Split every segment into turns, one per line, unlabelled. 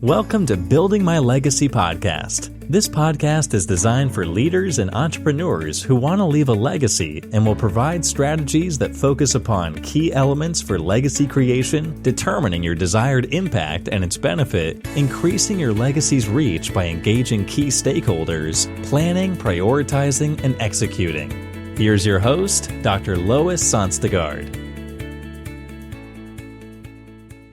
Welcome to Building My Legacy podcast. This podcast is designed for leaders and entrepreneurs who want to leave a legacy and will provide strategies that focus upon key elements for legacy creation, determining your desired impact and its benefit, increasing your legacy's reach by engaging key stakeholders, planning, prioritizing, and executing. Here's your host, Dr. Lois Sonstegard.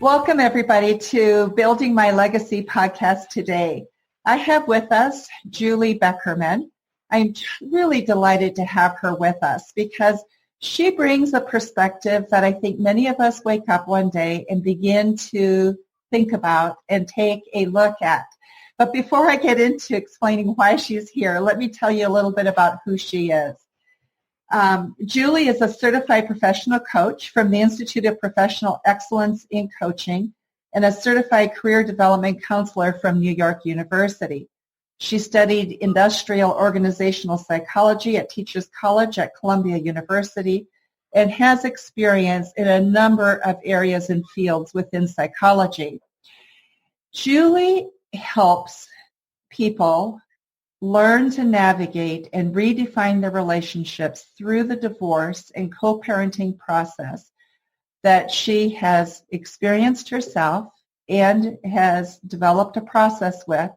Welcome, everybody, to Building My Legacy podcast today. I have with us Julie Beckerman. I'm really delighted to have her with us because she brings a perspective that I think many of us wake up one day and begin to think about and take a look at. But before I get into explaining why she's here, let me tell you a little bit about who she is. Julie is a certified professional coach from the Institute of Professional Excellence in Coaching and a certified career development counselor from New York University. She studied industrial organizational psychology at Teachers College at Columbia University and has experience in a number of areas and fields within psychology. Julie helps people learn to navigate and redefine their relationships through the divorce and co-parenting process that she has experienced herself and has developed a process with,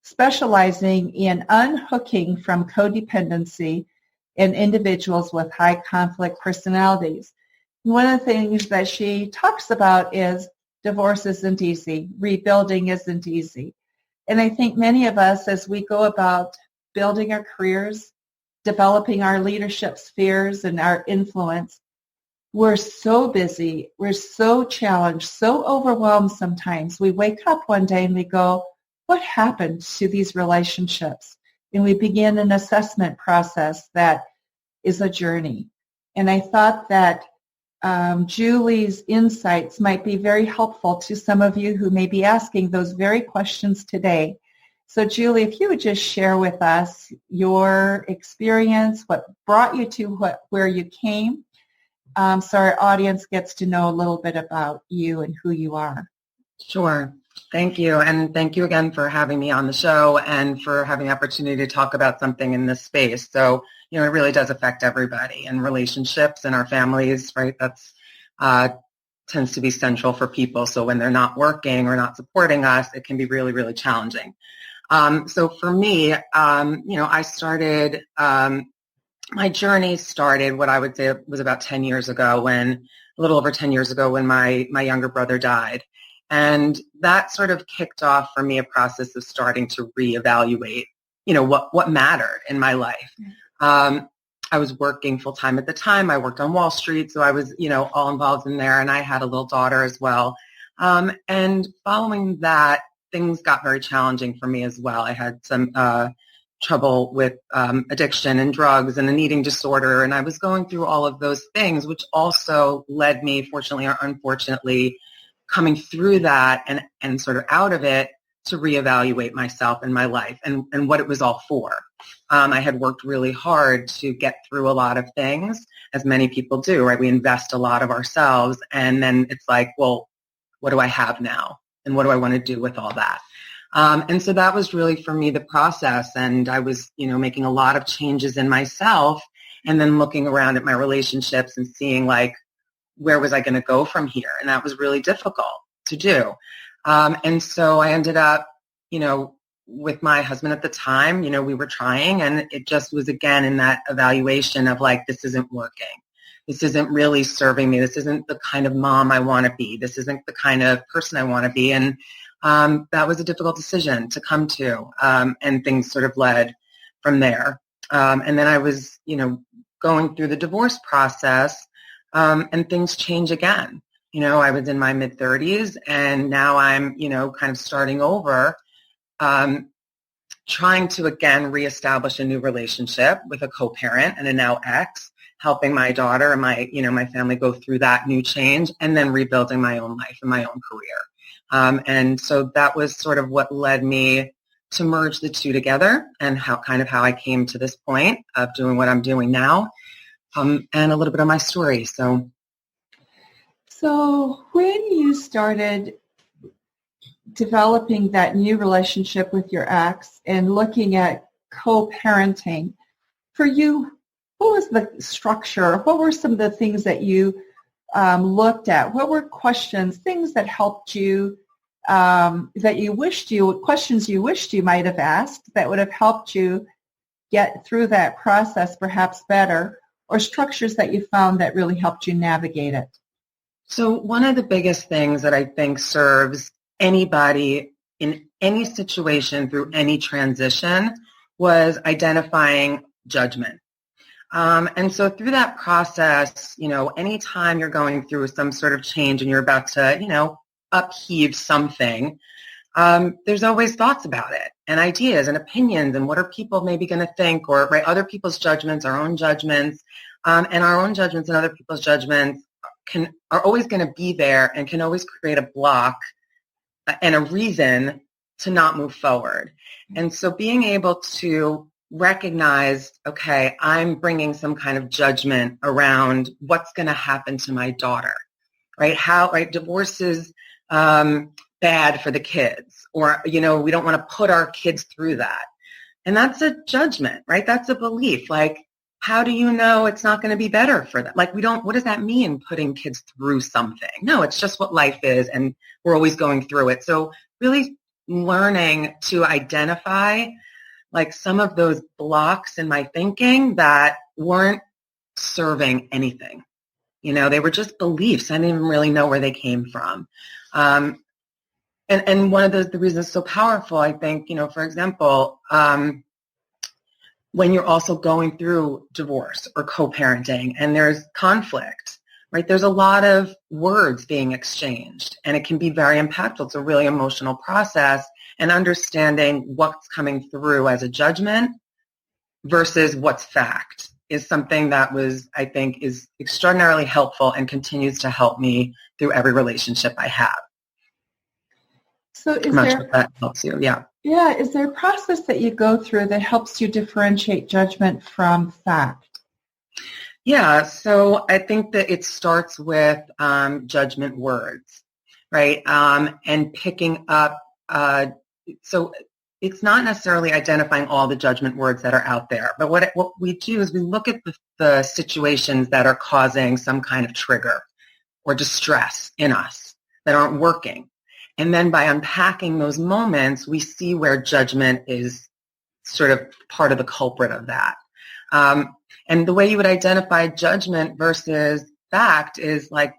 specializing in unhooking from codependency in individuals with high conflict personalities. One of the things that she talks about is divorce isn't easy, rebuilding isn't easy. And I think many of us, as we go about building our careers, developing our leadership spheres and our influence, we're so busy, we're so challenged, so overwhelmed sometimes. We wake up one day and we go, what happened to these relationships? And we begin an assessment process that is a journey. And I thought that Julie's insights might be very helpful to some of you who may be asking those very questions today. So Julie, if you would just share with us your experience, what brought you to where you came, so our audience gets to know a little bit about you and who you are.
Sure. Thank you. And thank you again for having me on the show and for having the opportunity to talk about something in this space. So, it really does affect everybody and relationships and our families, right? That's tends to be central for people. So when they're not working or not supporting us, it can be really, really challenging. So for me, I started, my journey started what I would say was about 10 years ago a little over 10 years ago when my younger brother died. And that sort of kicked off for me a process of starting to reevaluate, what mattered in my life. I was working full time at the time. I worked on Wall Street, so I was, all involved in there, and I had a little daughter as well. And following that, things got very challenging for me as well. I had some trouble with addiction and drugs and an eating disorder, and I was going through all of those things, which also led me, fortunately or unfortunately, coming through that and sort of out of it to reevaluate myself and my life and what it was all for. I had worked really hard to get through a lot of things, as many people do, right? We invest a lot of ourselves, and then it's like, well, what do I have now? And what do I want to do with all that? And so that was really, for me, the process. And I was, making a lot of changes in myself and then looking around at my relationships and seeing, like, where was I going to go from here? And that was really difficult to do. And so I ended up, with my husband at the time, we were trying, and it just was, again, in that evaluation of, like, this isn't working. This isn't really serving me. This isn't the kind of mom I want to be. This isn't the kind of person I want to be. And that was a difficult decision to come to, and things sort of led from there. And then I was, going through the divorce process, and things change again. I was in my mid-30s, and now I'm, kind of starting over, trying to, again, reestablish a new relationship with a co-parent and a now ex, helping my daughter and my family go through that new change, and then rebuilding my own life and my own career. And so that was sort of what led me to merge the two together, and how I came to this point of doing what I'm doing now, and a little bit of my story. So
when you started developing that new relationship with your ex and looking at co-parenting, for you, what was the structure? What were some of the things that you looked at? What were questions, things that helped you, questions you wished you might have asked that would have helped you get through that process perhaps better, or structures that you found that really helped you navigate it?
So one of the biggest things that I think serves anybody in any situation through any transition was identifying judgment. And so through that process, anytime you're going through some sort of change and you're about to, upheave something, there's always thoughts about it and ideas and opinions and what are people maybe going to think, or right, other people's judgments, our own judgments, and our own judgments and other people's judgments are always going to be there and can always create a block and a reason to not move forward. And so being able to recognize, okay, I'm bringing some kind of judgment around what's going to happen to my daughter, right? Divorce is bad for the kids, or, we don't want to put our kids through that. And that's a judgment, right? That's a belief. Like, how do you know it's not going to be better for them? Like, what does that mean, putting kids through something? No, it's just what life is, and we're always going through it. So really learning to identify like some of those blocks in my thinking that weren't serving anything. They were just beliefs. I didn't even really know where they came from. And one of the reasons it's so powerful, I think, for example, when you're also going through divorce or co-parenting and there's conflict, right? There's a lot of words being exchanged, and it can be very impactful. It's a really emotional process, and understanding what's coming through as a judgment versus what's fact is something that I think is extraordinarily helpful and continues to help me through every relationship I have.
So
that helps you, yeah.
Yeah, is there a process that you go through that helps you differentiate judgment from fact?
Yeah, so I think that it starts with judgment words, right? And picking up, so it's not necessarily identifying all the judgment words that are out there, but what we do is we look at the situations that are causing some kind of trigger or distress in us that aren't working. And then by unpacking those moments, we see where judgment is sort of part of the culprit of that. And the way you would identify judgment versus fact is like,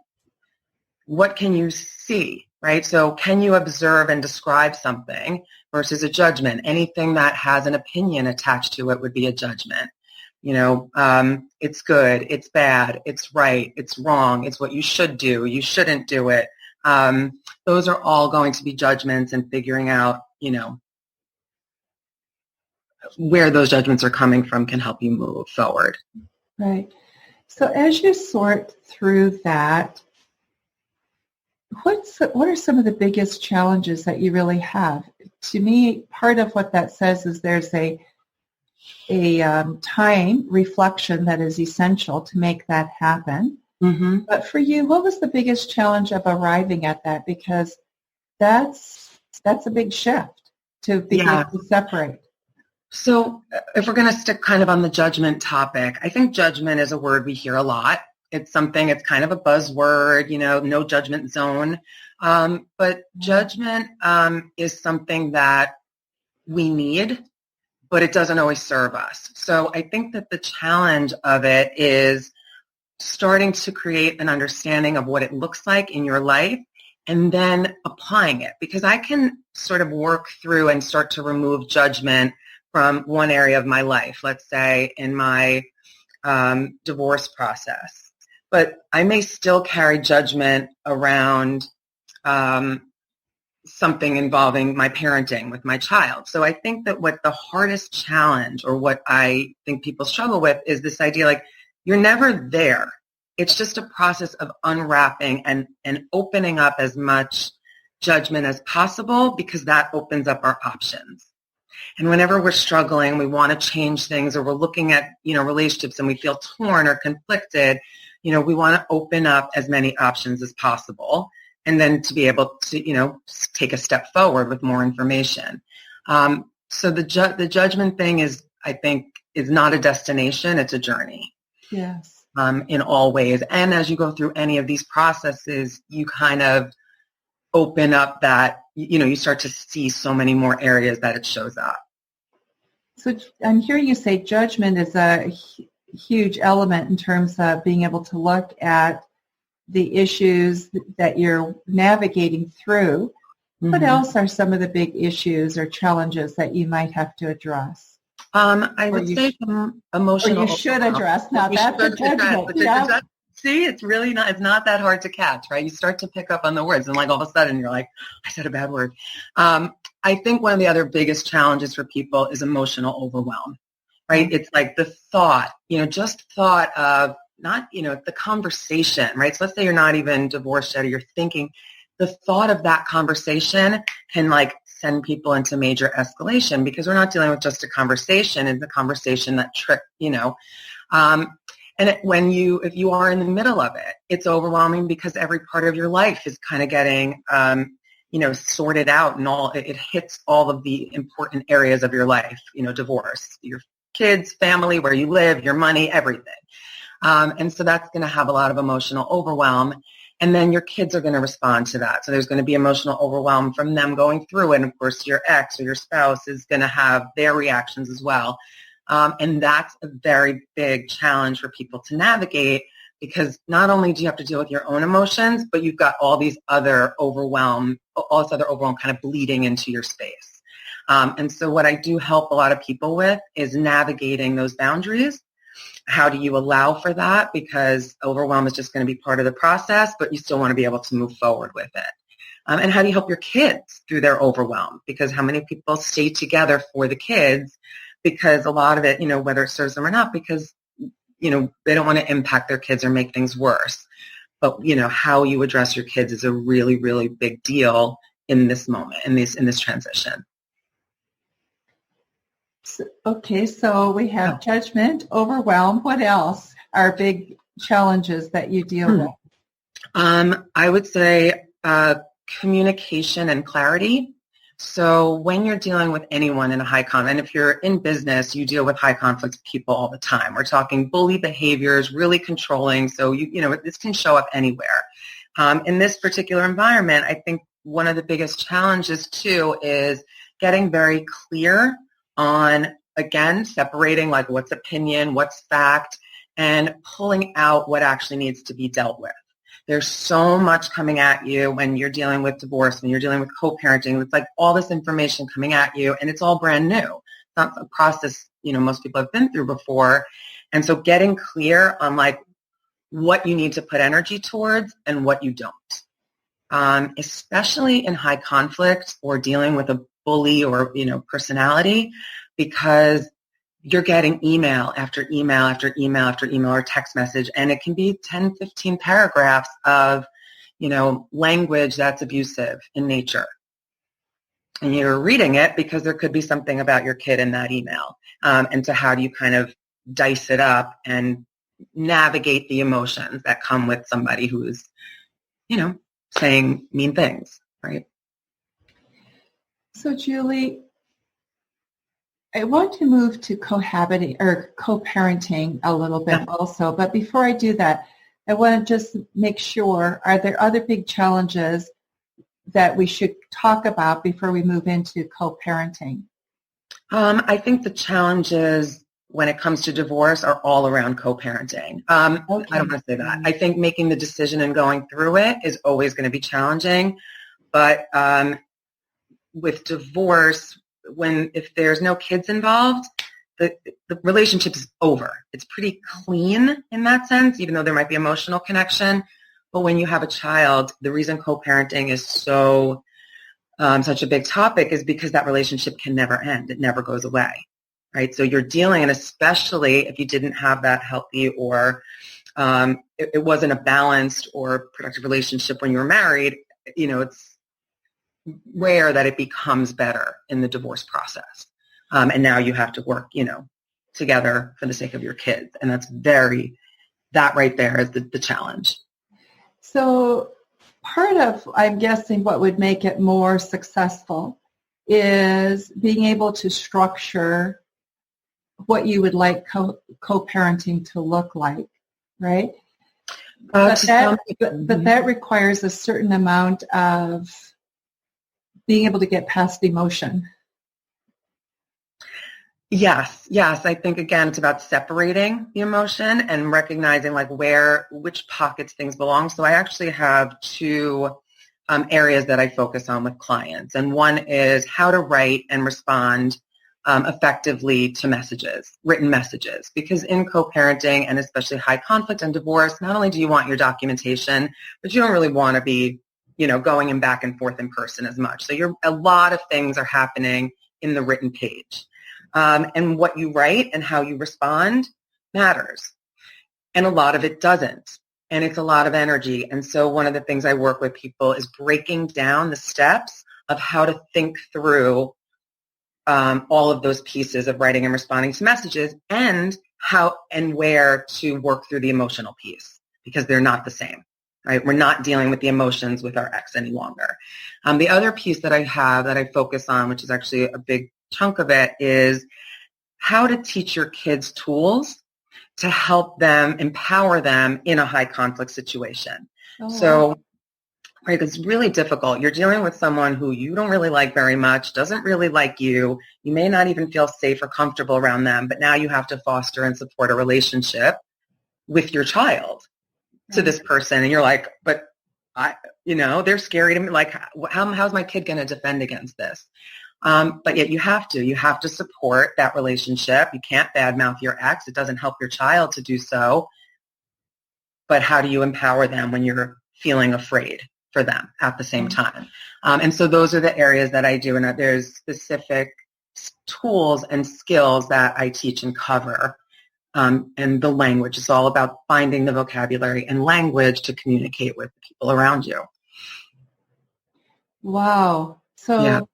what can you see, right? So can you observe and describe something versus a judgment? Anything that has an opinion attached to it would be a judgment. It's good, it's bad, it's right, it's wrong, it's what you should do, you shouldn't do it. Those are all going to be judgments, and figuring out, where those judgments are coming from can help you move forward.
Right. So as you sort through that, what are some of the biggest challenges that you really have? To me, part of what that says is there's a time reflection that is essential to make that happen.
Mm-hmm.
But for you, what was the biggest challenge of arriving at that? Because that's a big shift to begin to separate.
So if we're going to stick kind of on the judgment topic, I think judgment is a word we hear a lot. It's it's kind of a buzzword, no judgment zone. But judgment is something that we need, but it doesn't always serve us. So I think that the challenge of it is starting to create an understanding of what it looks like in your life and then applying it. Because I can sort of work through and start to remove judgment from one area of my life, let's say in my divorce process. But I may still carry judgment around something involving my parenting with my child. So I think that what the hardest challenge, or what I think people struggle with, is this idea like you're never there. It's just a process of unwrapping and opening up as much judgment as possible, because that opens up our options. And whenever we're struggling, we want to change things, or we're looking at, relationships and we feel torn or conflicted, we want to open up as many options as possible. and then to be able to, take a step forward with more information. So the judgment thing is, I think, is not a destination, it's a journey.
Yes.
In all ways. And as you go through any of these processes, you kind of open up that, you start to see so many more areas that it shows up.
So I'm hearing you say judgment is a huge element in terms of being able to look at the issues that you're navigating through. Mm-hmm. What else are some of the big issues or challenges that you might have to address?
I would say some emotional.
Or you should address. Now that's a judgment. Yeah.
See, it's not that hard to catch, right? You start to pick up on the words and like all of a sudden you're like, I said a bad word. I think one of the other biggest challenges for people is emotional overwhelm, right? It's like the thought, just thought of not, the conversation, right? So let's say you're not even divorced yet or you're thinking, the thought of that conversation can like send people into major escalation because we're not dealing with just a conversation. It's a conversation that and if you are in the middle of it, it's overwhelming because every part of your life is kind of getting, sorted out and it hits all of the important areas of your life, divorce, your kids, family, where you live, your money, everything. And so that's going to have a lot of emotional overwhelm. And then your kids are going to respond to that. So there's going to be emotional overwhelm from them going through it. And of course, your ex or your spouse is going to have their reactions as well. And that's a very big challenge for people to navigate because not only do you have to deal with your own emotions, but you've got all this other overwhelm kind of bleeding into your space. And so what I do help a lot of people with is navigating those boundaries. How do you allow for that? Because overwhelm is just going to be part of the process, but you still want to be able to move forward with it. And how do you help your kids through their overwhelm? Because how many people stay together for the kids? Because a lot of it, whether it serves them or not, because, they don't want to impact their kids or make things worse. But, how you address your kids is a really, really big deal in this moment, in this transition.
Okay, so we have judgment, overwhelm. What else are big challenges that you deal with?
I would say communication and clarity. So when you're dealing with anyone in a high conflict, and if you're in business, you deal with high conflict people all the time. We're talking bully behaviors, really controlling. So, this can show up anywhere. In this particular environment, I think one of the biggest challenges too is getting very clear on, again, separating like what's opinion, what's fact, and pulling out what actually needs to be dealt with. There's so much coming at you when you're dealing with divorce, when you're dealing with co-parenting. It's like all this information coming at you, and it's all brand new. It's not a process, most people have been through before. And so getting clear on like what you need to put energy towards and what you don't, especially in high conflict or dealing with a bully or, personality, because you're getting email after email after email after email or text message, and it can be 10, 15 paragraphs of, language that's abusive in nature. And you're reading it because there could be something about your kid in that email. And so how do you kind of dice it up and navigate the emotions that come with somebody who is, saying mean things, right?
So, Julie, I want to move to cohabiting or co-parenting a little bit also, but before I do that, I want to just make sure, are there other big challenges that we should talk about before we move into co-parenting?
I think the challenges when it comes to divorce are all around co-parenting. I don't want to say that. I think making the decision and going through it is always going to be challenging, but with divorce, if there's no kids involved, the relationship is over. It's pretty clean in that sense, even though there might be emotional connection. But when you have a child, the reason co-parenting is so such a big topic is because that relationship can never end. It never goes away, right? So you're dealing, and especially if you didn't have that healthy or it wasn't a balanced or productive relationship when you were married, it's rare that it becomes better in the divorce process. And now you have to work, together for the sake of your kids. And that right there is the challenge.
So part of, I'm guessing, what would make it more successful is being able to structure what you would like co-parenting to look like, right? But that requires a certain amount of being able to get past emotion.
Yes. I think, again, it's about separating the emotion and recognizing which pockets things belong. So I actually have two areas that I focus on with clients. And one is how to write and respond effectively to messages, written messages. Because in co-parenting, and especially high conflict and divorce, not only do you want your documentation, but you don't really want to be, going in back and forth in person as much. So a lot of things are happening in the written page. And what you write and how you respond matters. And a lot of it doesn't. And it's a lot of energy. And so one of the things I work with people is breaking down the steps of how to think through all of those pieces of writing and responding to messages, and how and where to work through the emotional piece, because they're not the same. Right? We're not dealing with the emotions with our ex any longer. The other piece that I have that I focus on, which is actually a big chunk of it, is how to teach your kids tools to help them, empower them in a high conflict situation. Oh. So, right, it's really difficult. You're dealing with someone who you don't really like very much, doesn't really like you. You may not even feel safe or comfortable around them, but now you have to foster and support a relationship with your child to this person. And you're like, but they're scary to me. Like, how's my kid going to defend against this? But yet you have to support that relationship. You can't badmouth your ex. It doesn't help your child to do so. But how do you empower them when you're feeling afraid for them at the same time? And so those are the areas that I do. And there's specific tools and skills that I teach and cover. And the language is all about finding the vocabulary and language to communicate with the people around you.
Wow. So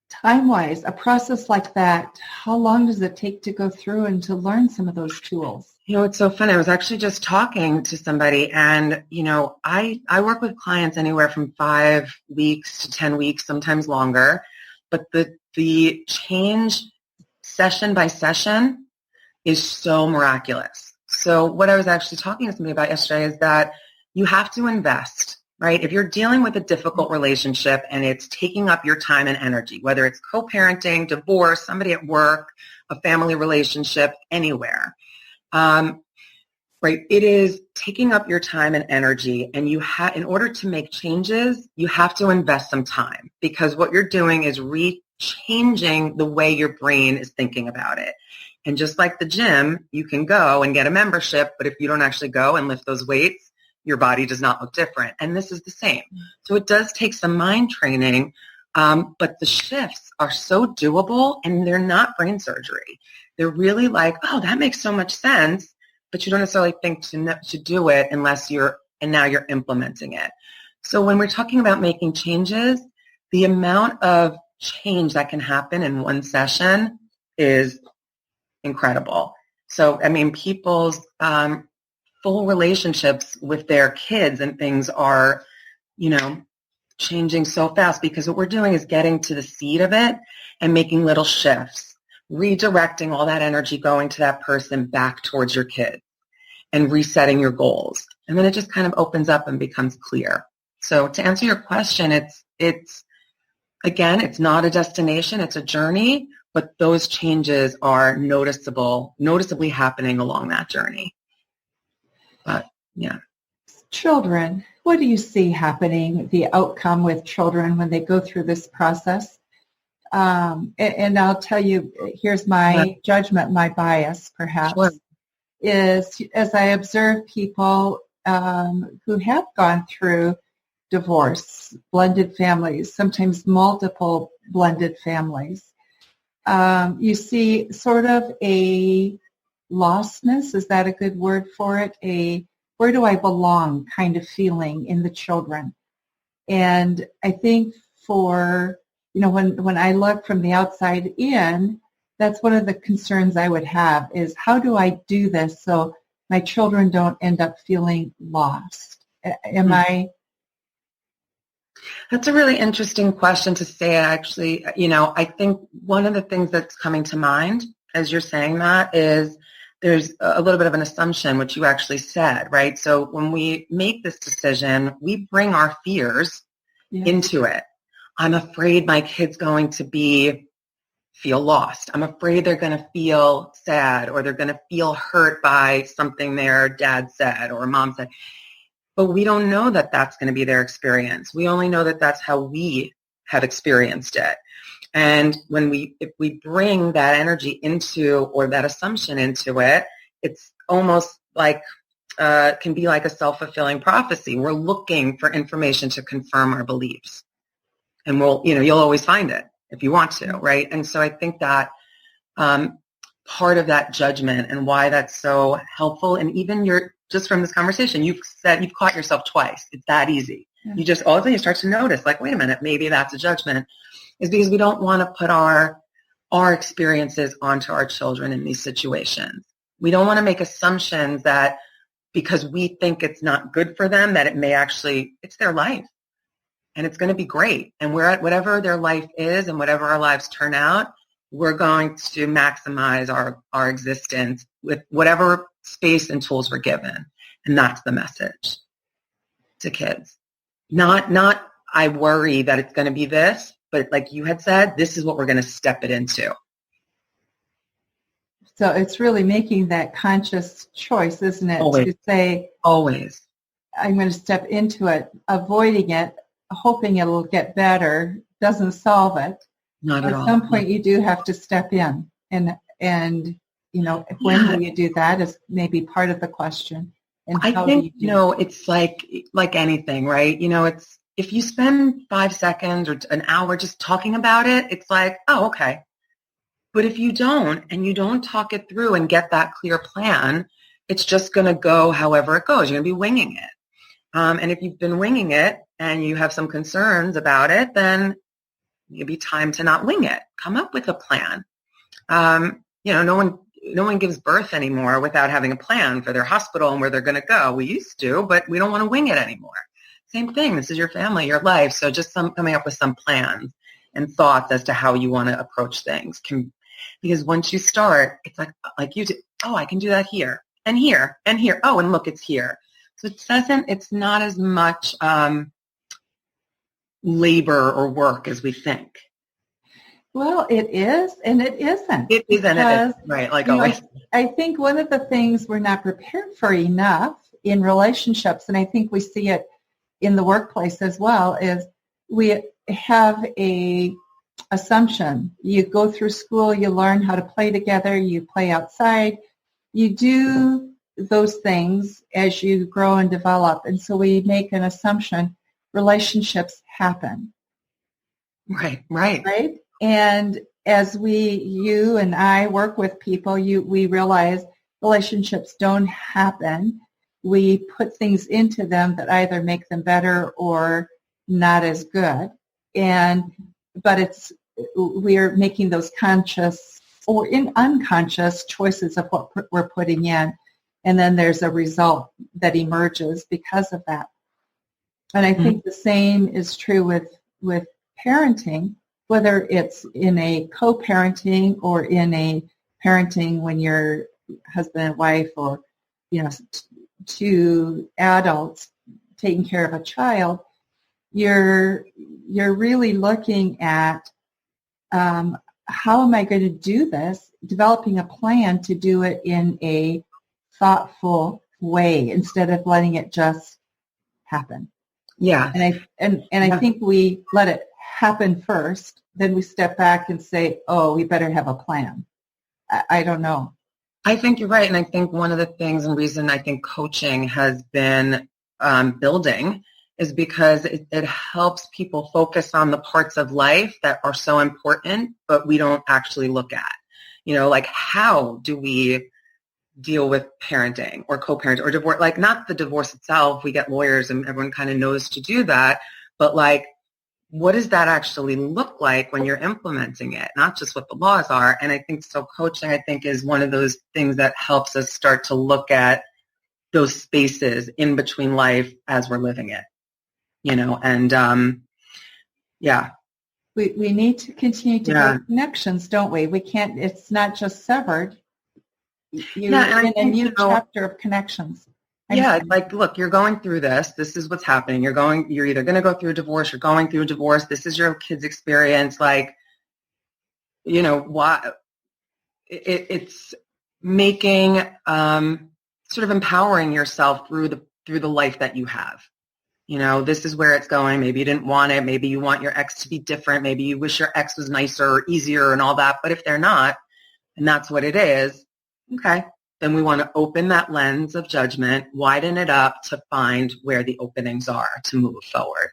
time-wise, a process like that, how long does it take to go through and to learn some of those tools?
It's so funny. I was actually just talking to somebody, and, I work with clients anywhere from 5 weeks to 10 weeks, sometimes longer. But the change session by session is so miraculous. So what I was actually talking to somebody about yesterday is that you have to invest. Right? If you're dealing with a difficult relationship and it's taking up your time and energy, whether it's co-parenting, divorce, somebody at work, a family relationship, anywhere, right? It is taking up your time and energy, and in order to make changes, you have to invest some time, because what you're doing is changing the way your brain is thinking about it. And just like the gym, you can go and get a membership, but if you don't actually go and lift those weights, your body does not look different. And this is the same. So it does take some mind training, but the shifts are so doable, and they're not brain surgery. They're really like, oh, that makes so much sense, but you don't necessarily think to do it unless now you're implementing it. So when we're talking about making changes, the amount of change that can happen in one session is incredible. So, people's full relationships with their kids and things are, changing so fast, because what we're doing is getting to the seed of it and making little shifts, redirecting all that energy going to that person back towards your kids and resetting your goals. And then it just kind of opens up and becomes clear. So to answer your question, it's not a destination, it's a journey, but those changes are noticeably happening along that journey. But yeah.
Children, what do you see happening, the outcome with children when they go through this process? And I'll tell you, here's my judgment, my bias perhaps, is as I observe people who have gone through divorce, blended families, sometimes multiple blended families, you see sort of a lostness, is that a good word for it? A where do I belong kind of feeling in the children. And I think when I look from the outside in, that's one of the concerns I would have is how do I do this so my children don't end up feeling lost? Am I
That's a really interesting question to say, actually. I think one of the things that's coming to mind as you're saying that is there's a little bit of an assumption, which you actually said, right? So when we make this decision, we bring our fears into it. I'm afraid my kid's going to feel lost. I'm afraid they're going to feel sad, or they're going to feel hurt by something their dad said or mom said. But we don't know that that's going to be their experience. We only know that that's how we have experienced it. And if we bring that energy into, or that assumption into it, it's almost like, can be like a self-fulfilling prophecy. We're looking for information to confirm our beliefs. And you'll always find it if you want to, right? And so I think that part of that judgment and why that's so helpful, and even just from this conversation, you've caught yourself twice. It's that easy. Yeah. All of a sudden you start to notice, like, wait a minute, maybe that's a judgment, is because we don't want to put our experiences onto our children in these situations. We don't want to make assumptions that because we think it's not good for them, that it may actually, it's their life and it's going to be great. And we're at whatever their life is and whatever our lives turn out, we're going to maximize our existence with whatever space and tools we're given. And that's the message to kids. Not I worry that it's going to be this, but like you had said, this is what we're going to step it into.
So it's really making that conscious choice, isn't it?
Always.
To say,
always,
I'm going to step into it, avoiding it, hoping it'll get better, doesn't solve it.
Not at all.
At some point, you do have to step in, and when will you do that is maybe part of the question. And
I think it's like anything, right? It's if you spend 5 seconds or an hour just talking about it, it's like, oh, okay. But if you don't, and you don't talk it through and get that clear plan, it's just going to go however it goes. You're going to be winging it. And if you've been winging it and you have some concerns about it, then maybe time to not wing it. Come up with a plan. No one gives birth anymore without having a plan for their hospital and where they're going to go. We used to, but we don't want to wing it anymore. Same thing. This is your family, your life. So just coming up with some plans and thoughts as to how you want to approach things. Because once you start, it's like you do, oh, I can do that here and here and here. Oh, and look, it's here. So it's not as much labor or work as we think.
Well, it is, and it isn't.
It is, and it is, right, like always.
I think one of the things we're not prepared for enough in relationships, and I think we see it in the workplace as well, is we have a assumption. You go through school, you learn how to play together, you play outside, you do those things as you grow and develop, and so we make an assumption relationships happen.
Right.
And as you and I work with people, we realize relationships don't happen. We put things into them that either make them better or not as good. But we're making those conscious or unconscious choices of what we're putting in. And then there's a result that emerges because of that. And I think the same is true with parenting, whether it's in a co-parenting or in a parenting when you're husband and wife, or two adults taking care of a child. You're really looking at how am I going to do this, developing a plan to do it in a thoughtful way instead of letting it just happen.
Yeah.
And I think we let it happen first, then we step back and say, oh, we better have a plan. I don't know.
I think you're right. And I think one of the things and reason I think coaching has been building is because it helps people focus on the parts of life that are so important, but we don't actually look at. Like how do we deal with parenting or co-parenting or divorce? Like not the divorce itself. We get lawyers and everyone kind of knows to do that. But like, what does that actually look like when you're implementing it? Not just what the laws are. And I think coaching, I think, is one of those things that helps us start to look at those spaces in between life as we're living it, and Yeah.
We need to continue to build connections, don't we? We can't, it's not just severed. You're in a new chapter of connections.
Like, look, you're going through this. This is what's happening. You're either going to go through a divorce, you're going through a divorce. This is your kid's experience. Like, why it's making, sort of empowering yourself through the life that you have. This is where it's going. Maybe you didn't want it. Maybe you want your ex to be different. Maybe you wish your ex was nicer or easier and all that. But if they're not, and that's what it is, okay, then we want to open that lens of judgment, widen it up to find where the openings are to move forward.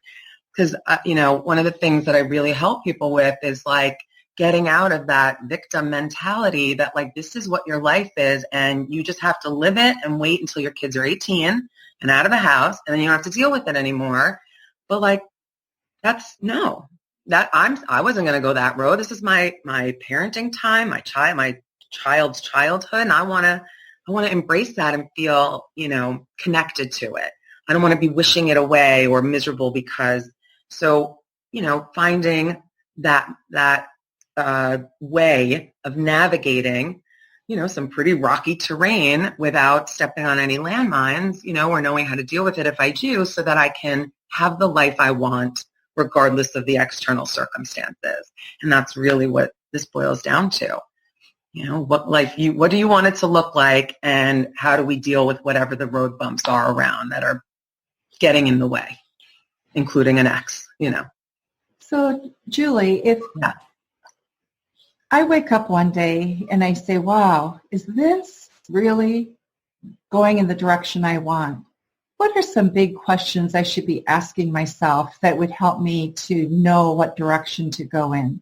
Because, one of the things that I really help people with is like getting out of that victim mentality that like, this is what your life is and you just have to live it and wait until your kids are 18 and out of the house and then you don't have to deal with it anymore. But like, I wasn't going to go that road. This is my parenting time, my child's childhood. And I want to embrace that and feel, connected to it. I don't want to be wishing it away or miserable because, finding that way of navigating, some pretty rocky terrain without stepping on any landmines, or knowing how to deal with it if I do, so that I can have the life I want regardless of the external circumstances. And that's really what this boils down to. What do you want it to look like, and how do we deal with whatever the road bumps are around that are getting in the way, including an ex,
So, Julie, if I wake up one day and I say, wow, is this really going in the direction I want? What are some big questions I should be asking myself that would help me to know what direction to go in?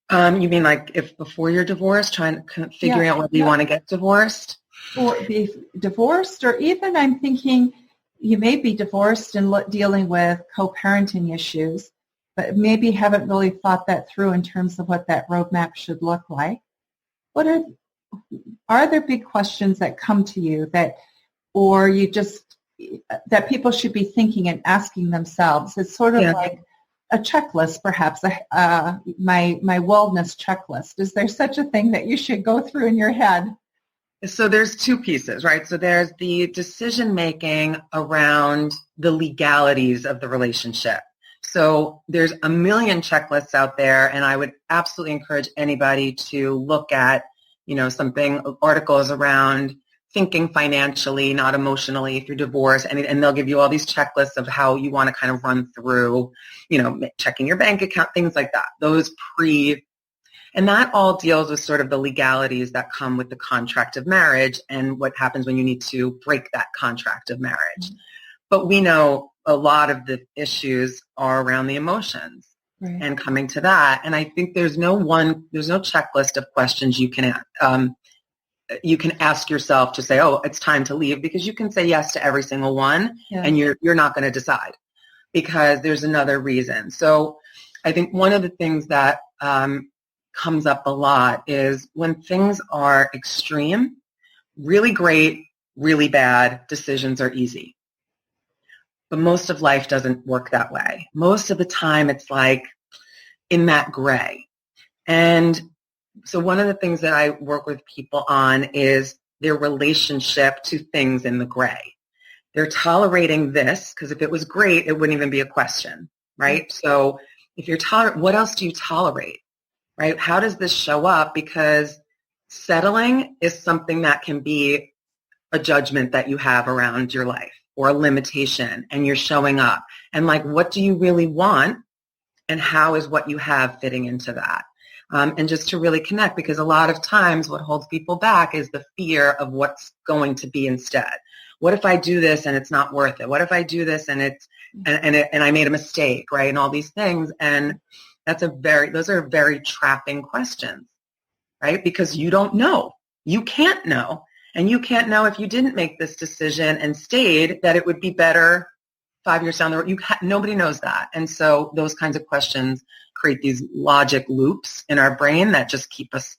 You mean like if before you're divorced, figuring out whether you want to get divorced?
Or be divorced, or even I'm thinking you may be divorced and dealing with co-parenting issues, but maybe haven't really thought that through in terms of what that roadmap should look like. What are there big questions that come to you that people should be thinking and asking themselves? It's sort of like a checklist, perhaps, my wellness checklist. Is there such a thing that you should go through in your head?
So there's two pieces, right? So there's the decision-making around the legalities of the relationship. So there's a million checklists out there, and I would absolutely encourage anybody to look at, articles around thinking financially, not emotionally through divorce, and they'll give you all these checklists of how you want to kind of run through, checking your bank account, things like that. And that all deals with sort of the legalities that come with the contract of marriage and what happens when you need to break that contract of marriage. Mm-hmm. But we know a lot of the issues are around the emotions and coming to that. And I think there's no checklist of questions you can ask yourself to say, oh, it's time to leave, because you can say yes to every single one and you're not going to decide because there's another reason. So I think one of the things that comes up a lot is when things are extreme, really great, really bad decisions are easy. But most of life doesn't work that way. Most of the time it's like in that gray. And so one of the things that I work with people on is their relationship to things in the gray. They're tolerating this because if it was great, it wouldn't even be a question, right? So if you're what else do you tolerate, right? How does this show up? Because settling is something that can be a judgment that you have around your life or a limitation, and you're showing up. And like, what do you really want? And how is what you have fitting into that? And just to really connect, because a lot of times what holds people back is the fear of what's going to be instead. What if I do this and it's not worth it? What if I do this and and I made a mistake, right? And all these things. And those are very trapping questions, right? Because you don't know. You can't know. And you can't know if you didn't make this decision and stayed that it would be better 5 years down the road. Nobody knows that. And so those kinds of questions create these logic loops in our brain that just keep us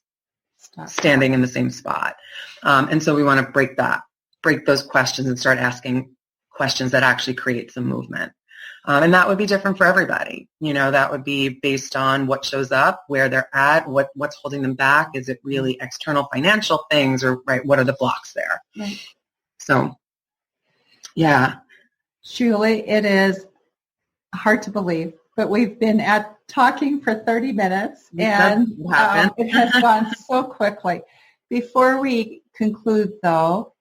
standing in the same spot. And so we want to break those questions and start asking questions that actually create some movement. And that would be different for everybody. That would be based on what shows up, where they're at, what's holding them back. Is it really external financial things, or what are the blocks there?
Right.
So, yeah.
Julie, it is hard to believe, but we've been talking for 30 minutes, and it has gone so quickly. Before we conclude, though,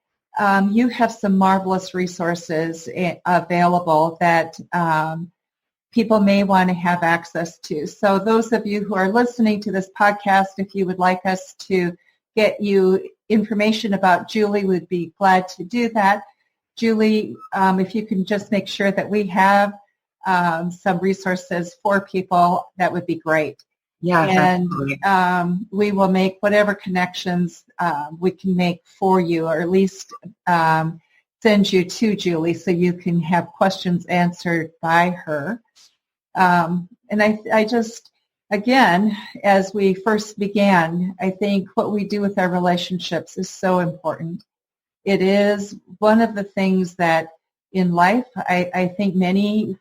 you have some marvelous resources available that people may want to have access to. So those of you who are listening to this podcast, if you would like us to get you information about Julie, we'd be glad to do that. Julie, if you can just make sure that we have some resources for people, that would be great.
Yeah,
and we will make whatever connections we can make for you, or at least send you to Julie so you can have questions answered by her. And I just, again, as we first began, I think what we do with our relationships is so important. It is one of the things that in life, I think many,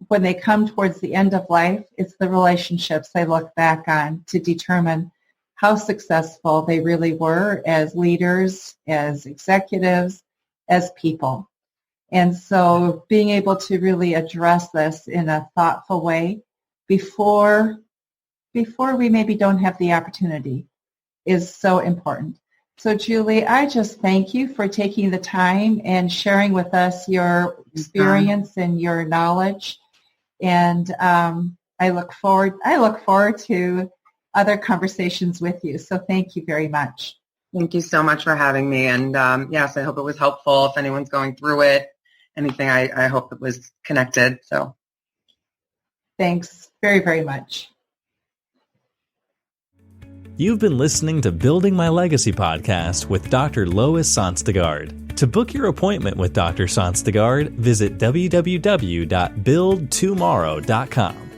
when they come towards the end of life, it's the relationships they look back on to determine how successful they really were as leaders, as executives, as people. And so being able to really address this in a thoughtful way before we maybe don't have the opportunity is so important. So Julie, I just thank you for taking the time and sharing with us your experience and your knowledge. And I look forward to other conversations with you. So thank you very much.
Thank you so much for having me. And yes, I hope it was helpful. If anyone's going through it, anything, I hope it was connected. So
thanks very, very much.
You've been listening to Building My Legacy podcast with Dr. Lois Sonstegard. To book your appointment with Dr. Sonstegard, visit www.buildtomorrow.com.